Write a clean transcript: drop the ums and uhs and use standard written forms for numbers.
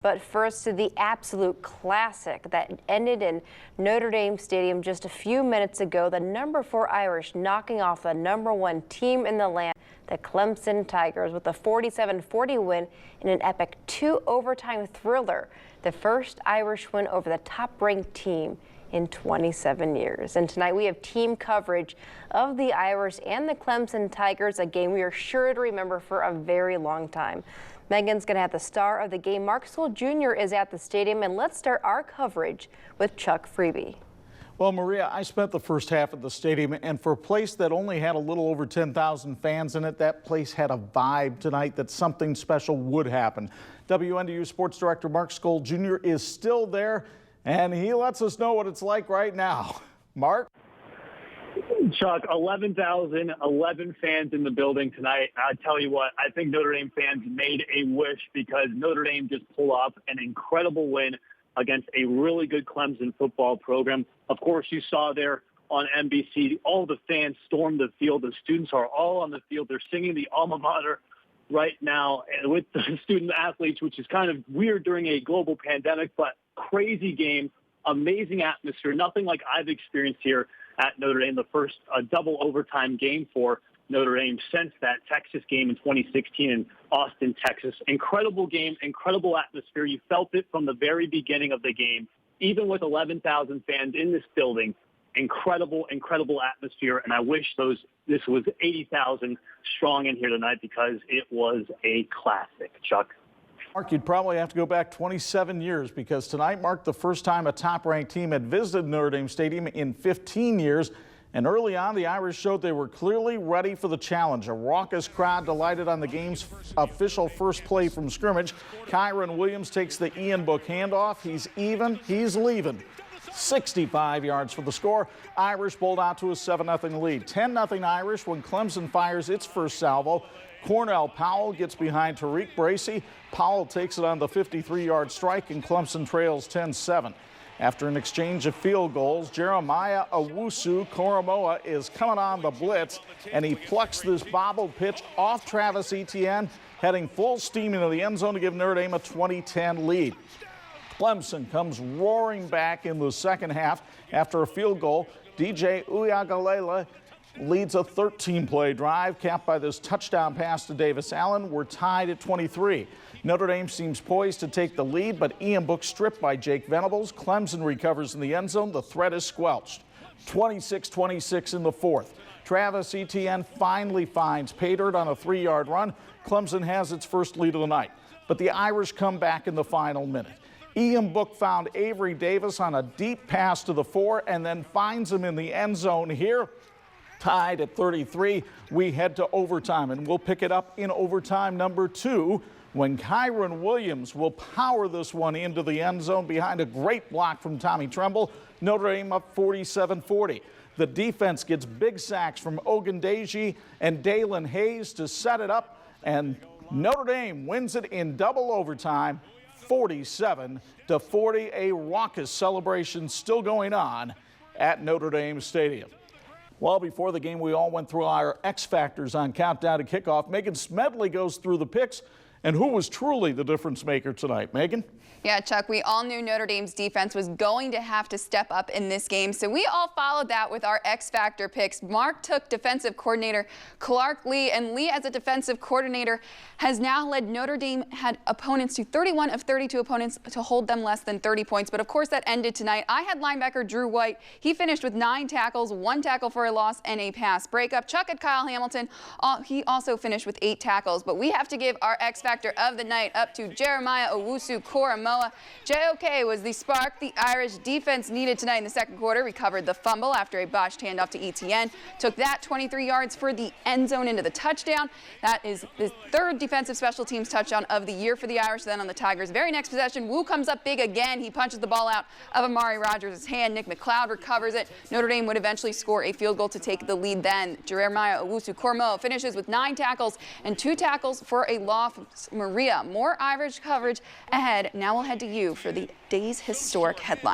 But first to the absolute classic that ended in Notre Dame Stadium just a few minutes ago. The #4 Irish knocking off the #1 team in the land, the Clemson Tigers, with a 47-40 win in an epic 2-overtime thriller. The first Irish win over the top-ranked team in 27 years. And tonight we have team coverage of the Irish and the Clemson Tigers, a game we are sure to remember for a very long time. Megan's going to have the star of the game. Mark Sewell Jr. is at the stadium, and let's start our coverage with Chuck Freeby. Well, Maria, I spent the first half at the stadium, and for a place that only had a little over 10,000 fans in it, that place had a vibe tonight that something special would happen. WNDU Sports Director Mark Sewell Jr. is still there, and he lets us know what it's like right now. Mark? Chuck, 11,011 fans in the building tonight. I tell you what, I think Notre Dame fans made a wish because Notre Dame just pulled off an incredible win against a really good Clemson football program. Of course, you saw there on NBC, all the fans stormed the field. The students are all on the field. They're singing the alma mater right now with the student athletes, which is kind of weird during a global pandemic, but crazy game, amazing atmosphere, nothing like I've experienced here at Notre Dame, the first double overtime game for Notre Dame since that Texas game in 2016 in Austin, Texas. Incredible game, incredible atmosphere. You felt it from the very beginning of the game, even with 11,000 fans in this building. Incredible, incredible atmosphere, and I wish this was 80,000 strong in here tonight because it was a classic, Chuck. Mark, you'd probably have to go back 27 years because tonight marked the first time a top-ranked team had visited Notre Dame Stadium in 15 years. And early on, the Irish showed they were clearly ready for the challenge. A raucous crowd delighted on the game's official first play from scrimmage. Kyron Williams takes the Ian Book handoff. He's even, he's leaving. 65 yards for the score. Irish bowled out to a 7-0 lead. 10-0 Irish when Clemson fires its first salvo. Cornell Powell gets behind Tariq Bracy. Powell takes it on the 53-yard strike, and Clemson trails 10-7. After an exchange of field goals, Jeremiah Owusu-Koramoah is coming on the blitz, and he plucks this bobbled pitch off Travis Etienne, heading full steam into the end zone to give Notre Dame a 20-10 lead. Clemson comes roaring back in the second half after a field goal. DJ Uiagalelei leads a 13-play drive, capped by this touchdown pass to Davis Allen. We're tied at 23. Notre Dame seems poised to take the lead, but Ian Book stripped by Jake Venables. Clemson recovers in the end zone. The threat is squelched. 26-26 in the fourth. Travis Etienne finally finds pay dirt on a 3-yard run. Clemson has its first lead of the night, but the Irish come back in the final minute. Ian Book found Avery Davis on a deep pass to the 4 and then finds him in the end zone here. Tied at 33, we head to overtime, and we'll pick it up in overtime number 2 when Kyron Williams will power this one into the end zone behind a great block from Tommy Tremble. Notre Dame up 47-40. The defense gets big sacks from Ogundeji and Dalen Hayes to set it up, and Notre Dame wins it in double overtime, 47-40. A raucous celebration still going on at Notre Dame Stadium. Well, before the game, we all went through our X factors on Countdown to Kickoff. Megan Smedley goes through the picks. And who was truly the difference maker tonight? Megan? Yeah, Chuck, we all knew Notre Dame's defense was going to have to step up in this game, so we all followed that with our X-Factor picks. Mark took defensive coordinator Clark Lee, and Lee, as a defensive coordinator, has now led Notre Dame, had opponents to 31 of 32 opponents to hold them less than 30 points, but of course that ended tonight. I had linebacker Drew White. He finished with 9 tackles, 1 tackle for a loss, and a pass breakup. Chuck had Kyle Hamilton. He also finished with 8 tackles, but we have to give our X-Factor of the night up to Jeremiah Owusu-Koramoah. JOK was the spark the Irish defense needed tonight in the second quarter. Recovered the fumble after a botched handoff to Etienne. Took that 23 yards for the end zone into the touchdown. That is the 3rd defensive special teams touchdown of the year for the Irish. Then on the Tigers' very next possession, Wu comes up big again. He punches the ball out of Amari Rogers' hand. Nick McLeod recovers it. Notre Dame would eventually score a field goal to take the lead then. Jeremiah Owusu-Koramoah finishes with 9 tackles and 2 tackles for a loss. Maria, more Irish coverage ahead. Now we'll head to you for the day's historic headline.